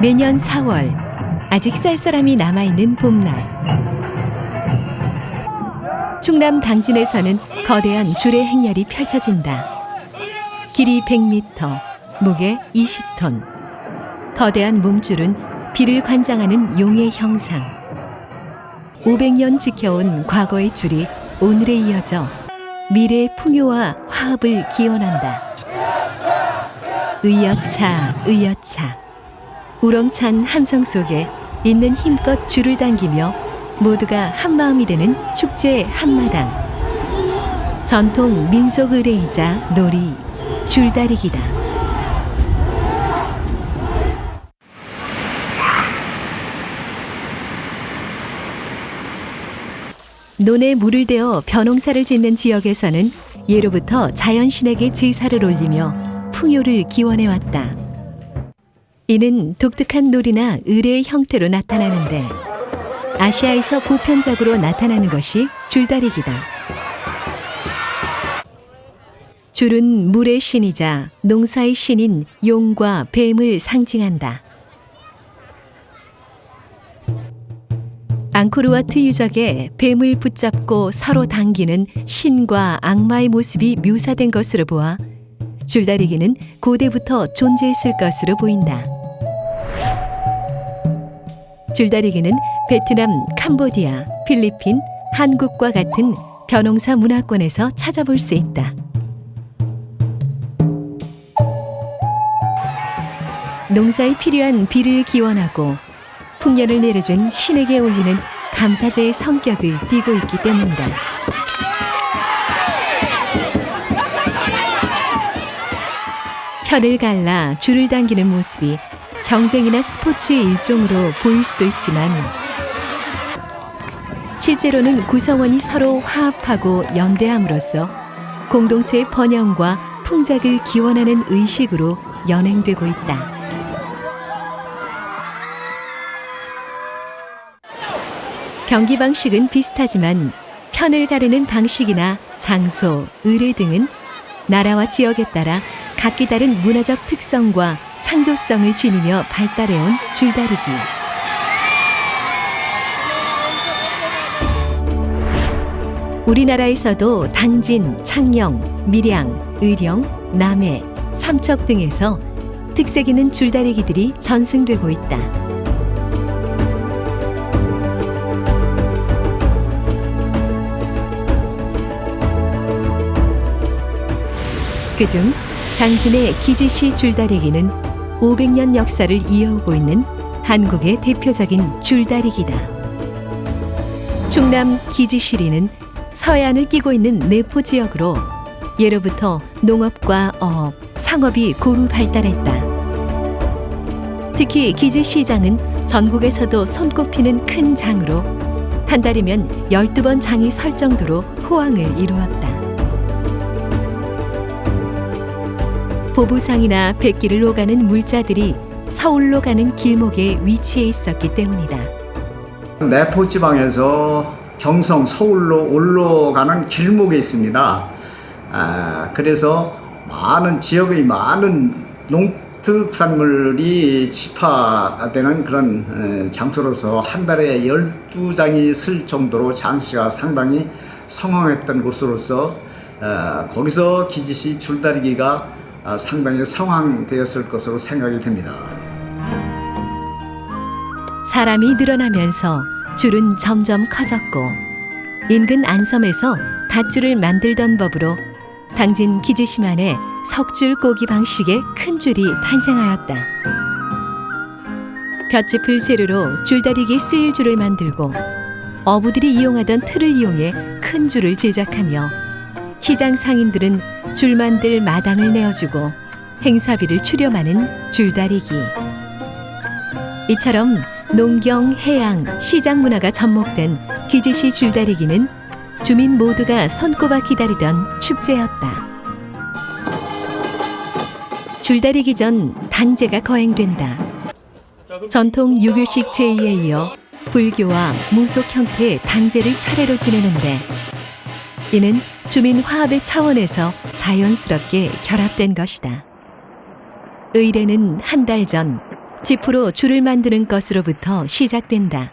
매년 4월 아직 쌀쌀함이 남아있는 봄날, 충남 당진에서는 거대한 줄의 행렬이 펼쳐진다. 길이 100m, 무게 20톤. 거대한 몸줄은 비를 관장하는 용의 형상. 500년 지켜온 과거의 줄이 오늘에 이어져 미래의 풍요와 화합을 기원한다. 의여차 의여차, 우렁찬 함성 속에 있는 힘껏 줄을 당기며 모두가 한마음이 되는 축제의 한마당. 전통 민속 의례이자 놀이, 줄다리기다. 논에 물을 대어 벼농사를 짓는 지역에서는 예로부터 자연신에게 제사를 올리며 풍요를 기원해왔다. 이는 독특한 놀이나 의례의 형태로 나타나는데 아시아에서 보편적으로 나타나는 것이 줄다리기다. 줄은 물의 신이자 농사의 신인 용과 뱀을 상징한다. 앙코르와트 유적에 뱀을 붙잡고 서로 당기는 신과 악마의 모습이 묘사된 것으로 보아 줄다리기는 고대부터 존재했을 것으로 보인다. 줄다리기는 베트남, 캄보디아, 필리핀, 한국과 같은 벼농사 문화권에서 찾아볼 수 있다. 농사에 필요한 비를 기원하고 풍년을 내려준 신에게 올리는 감사제의 성격을 띠고 있기 때문이다. 편을 갈라 줄을 당기는 모습이 경쟁이나 스포츠의 일종으로 보일 수도 있지만 실제로는 구성원이 서로 화합하고 연대함으로써 공동체의 번영과 풍작을 기원하는 의식으로 연행되고 있다. 경기 방식은 비슷하지만 편을 가르는 방식이나 장소, 의례 등은 나라와 지역에 따라 각기 다른 문화적 특성과 창조성을 지니며 발달해온 줄다리기. 우리나라에서도 당진, 창녕, 밀양, 의령, 남해, 삼척 등에서 특색 있는 줄다리기들이 전승되고 있다. 그중 당진의 기지시 줄다리기는 500년 역사를 이어오고 있는 한국의 대표적인 줄다리기다. 충남 기지시리는 서해안을 끼고 있는 내포 지역으로 예로부터 농업과 어업, 상업이 고루 발달했다. 특히 기지시장은 전국에서도 손꼽히는 큰 장으로 한 달이면 12번 장이 설 정도로 호황을 이루었다. 보부상이나 백기를 오가는 물자들이 서울로 가는 길목에 위치해 있었기 때문이다. 내포 지방에서 경성, 서울로 올라가는 길목에 있습니다. 그래서 많은 지역의 많은 농특산물이 집화되는 그런 장소로서 한 달에 12장이 쓸 정도로 장시가 상당히 성황했던 곳으로서 거기서 기지시 줄다리기가 상당히 성황되었을 것으로 생각이 됩니다. 사람이 늘어나면서 줄은 점점 커졌고 인근 안섬에서 닷줄을 만들던 법으로 당진 기지시만의 석줄 꼬기 방식의 큰 줄이 탄생하였다. 볏짚을 재료로 줄다리기에 쓰일 줄을 만들고 어부들이 이용하던 틀을 이용해 큰 줄을 제작하며 시장 상인들은 줄 만들 마당을 내어주고 행사비를 출렴하는 줄다리기. 이처럼 농경, 해양, 시장 문화가 접목된 기지시 줄다리기는 주민 모두가 손꼽아 기다리던 축제였다. 줄다리기 전 당제가 거행된다. 전통 유교식 제의에 이어 불교와 무속 형태의 당제를 차례로 지내는데 이는 주민 화합의 차원에서 자연스럽게 결합된 것이다. 의례는 한 달 전 지프로 줄을 만드는 것으로부터 시작된다.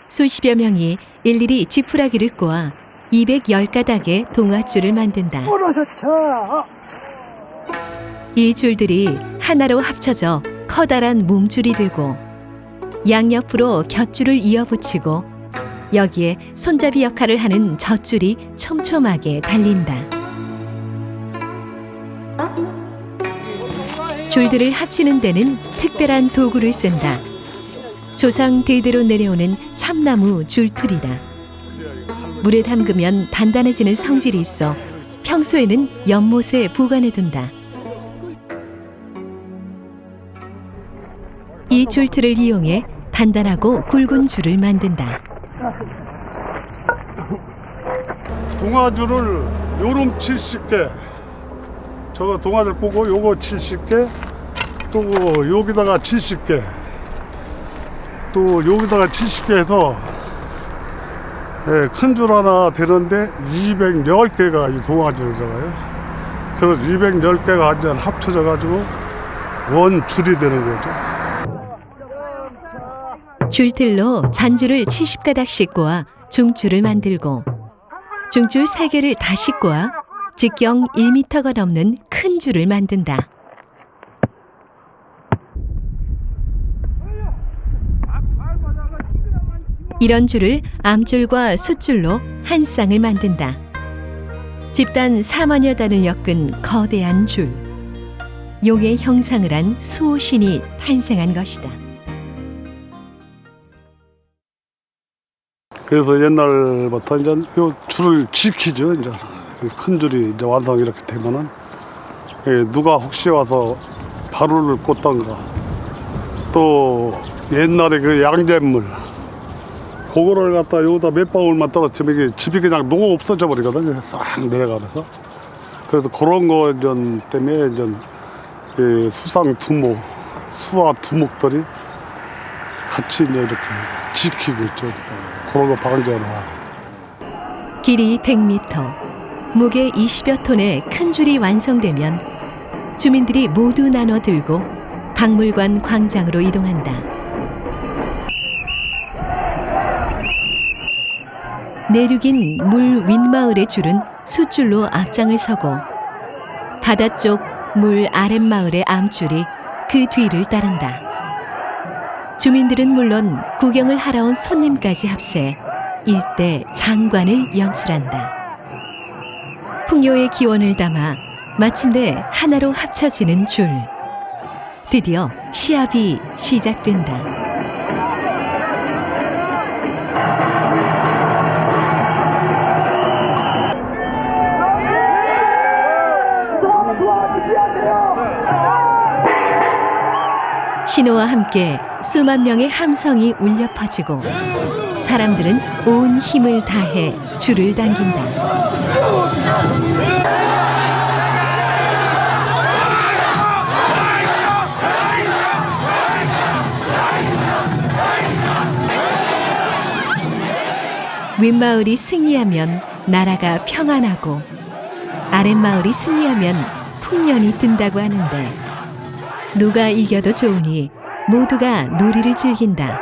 수십여 명이 일일이 지푸라기를 꼬아 210가닥의 동아줄을 만든다. 이 줄들이 하나로 합쳐져 커다란 몸줄이 되고 양옆으로 곁줄을 이어붙이고 여기에 손잡이 역할을 하는 젖줄이 촘촘하게 달린다. 줄들을 합치는 데는 특별한 도구를 쓴다. 조상 대대로 내려오는 참나무 줄틀이다. 물에 담그면 단단해지는 성질이 있어 평소에는 연못에 보관해둔다. 이 줄틀을 이용해 단단하고 굵은 줄을 만든다. 동아줄을 요름 70개, 저거 동아줄 보고 요거 70개, 또 여기다가 70개, 또 여기다가 70개 해서 큰 줄 하나 되는데 210개가 이 동아줄이잖아요. 그래서 210개가 완전 합쳐져 가지고 원 줄이 되는 거죠. 줄틀로 잔줄을 70가닥씩 꼬아 중줄을 만들고 중줄 3개를 다시 꼬아 직경 1m가 넘는 큰 줄을 만든다. 이런 줄을 암줄과 숫줄로 한 쌍을 만든다. 집단 4만여 단을 엮은 거대한 줄. 용의 형상을 한 수호신이 탄생한 것이다. 그래서 옛날부터 이제 요 줄을 지키죠. 이제 큰 줄이 이제 완성 이렇게 되면은 누가 혹시 와서 바루를 꽂던가 또 옛날에 그 양잿물 그거를 갖다 여기다 몇 방울만 떨어뜨리면 이게 집이 그냥 녹아 없어져 버리거든요. 싹 내려가면서. 그래서 그런 거 때문에 이제 수상 두목, 수화 두목들이 같이 이제 이렇게 지키고 있죠. 그런 거 방지하러. 길이 100m, 무게 20여 톤의 큰 줄이 완성되면 주민들이 모두 나눠 들고 박물관 광장으로 이동한다. 내륙인 물 윗마을의 줄은 숫줄로 앞장을 서고 바다 쪽 물 아랫마을의 암줄이 그 뒤를 따른다. 주민들은 물론 구경을 하러 온 손님까지 합세 일대 장관을 연출한다. 풍요의 기원을 담아 마침내 하나로 합쳐지는 줄. 드디어 시합이 시작된다. 신호와 함께 수만 명의 함성이 울려 퍼지고 사람들은 온 힘을 다해 줄을 당긴다. 윗마을이 승리하면 나라가 평안하고 아랫마을이 승리하면 풍년이 든다고 하는데 누가 이겨도 좋으니 모두가 놀이를 즐긴다.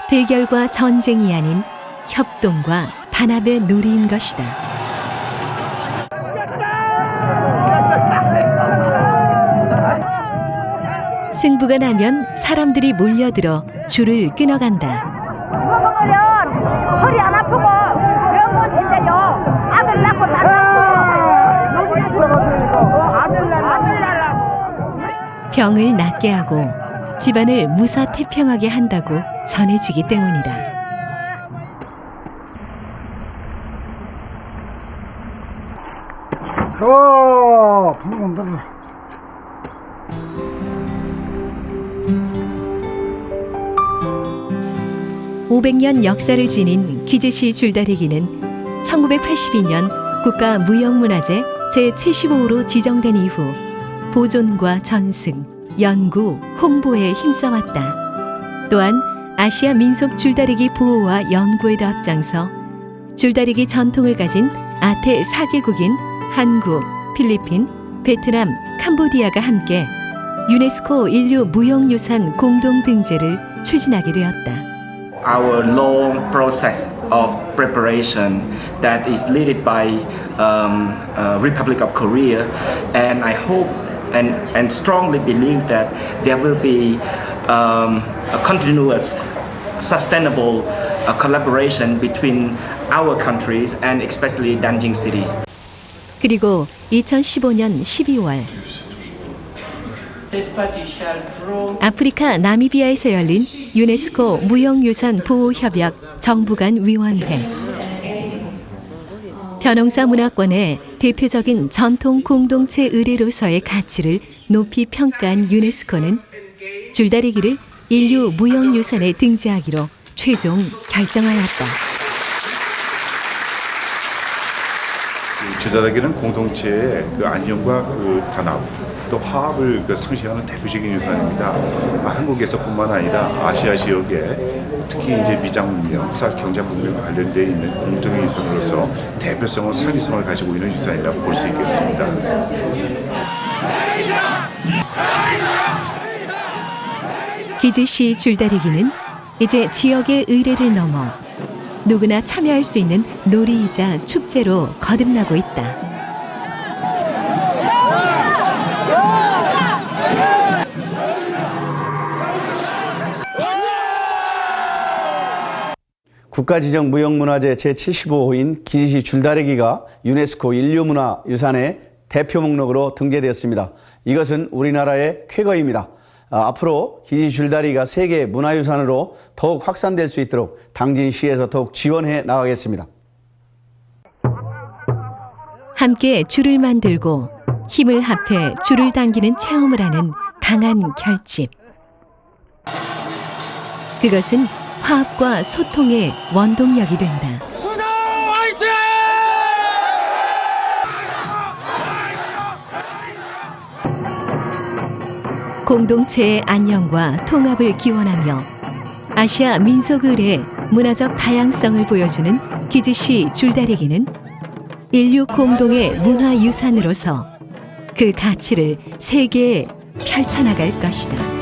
대결과 전쟁이 아닌 협동과 단합의 놀이인 것이다. 승부가 나면 사람들이 몰려들어 줄을 끊어간다. 먹어보면 허리 안 아프고 병원 친대요. 아들 낳고 딸 낳고 아들 낳으려고 병을 낫게 하고 집안을 무사태평하게 한다고 전해지기 때문이다. 방금 들어. 500년 역사를 지닌 기제시 줄다리기는 1982년 국가무형문화재 제75호로 지정된 이후 보존과 전승, 연구, 홍보에 힘써왔다. 또한 아시아 민속 줄다리기 보호와 연구에도 앞장서 줄다리기 전통을 가진 아태 4개국인 한국, 필리핀, 베트남, 캄보디아가 함께 유네스코 인류 무형유산 공동 등재를 추진하게 되었다. Our long process of preparation that is led by Republic of Korea, and I hope and strongly believe that there will be a continuous, sustainable collaboration between our countries and especially Nanjing cities. 그리고 2015년 12월 아프리카 나미비아에서 열린 유네스코 무형유산 보호협약 정부 간 위원회. 벼농사 문화권의 대표적인 전통 공동체 의례로서의 가치를 높이 평가한 유네스코는 줄다리기를 인류 무형유산에 등재하기로 최종 결정하였다. 줄다리기는 공동체의 그 안녕과 그 단합, 또 화합을 상징하는 대표적인 유산입니다. 한국에서뿐만 아니라 아시아 지역에 특히 이제 미장 문명, 쌀 경제 문명과 관련되어 있는 공동의 유산으로서 대표성과 상징성을 가지고 있는 유산이라고 볼 수 있겠습니다. 기즈시 줄다리기는 이제 지역의 의례를 넘어 누구나 참여할 수 있는 놀이이자 축제로 거듭나고 있다. 국가지정 무형문화재 제75호인 기지시 줄다리기가 유네스코 인류문화유산의 대표 목록으로 등재되었습니다. 이것은 우리나라의 쾌거입니다. 앞으로 기지시 줄다리기가 세계 문화유산으로 더욱 확산될 수 있도록 당진시에서 더욱 지원해 나가겠습니다. 함께 줄을 만들고 힘을 합해 줄을 당기는 체험을 하는 강한 결집. 그것은 화합과 소통의 원동력이 된다. 공동체의 안녕과 통합을 기원하며 아시아 민속의례의 문화적 다양성을 보여주는 기즈시 줄다리기는 인류 공동의 문화유산으로서 그 가치를 세계에 펼쳐나갈 것이다.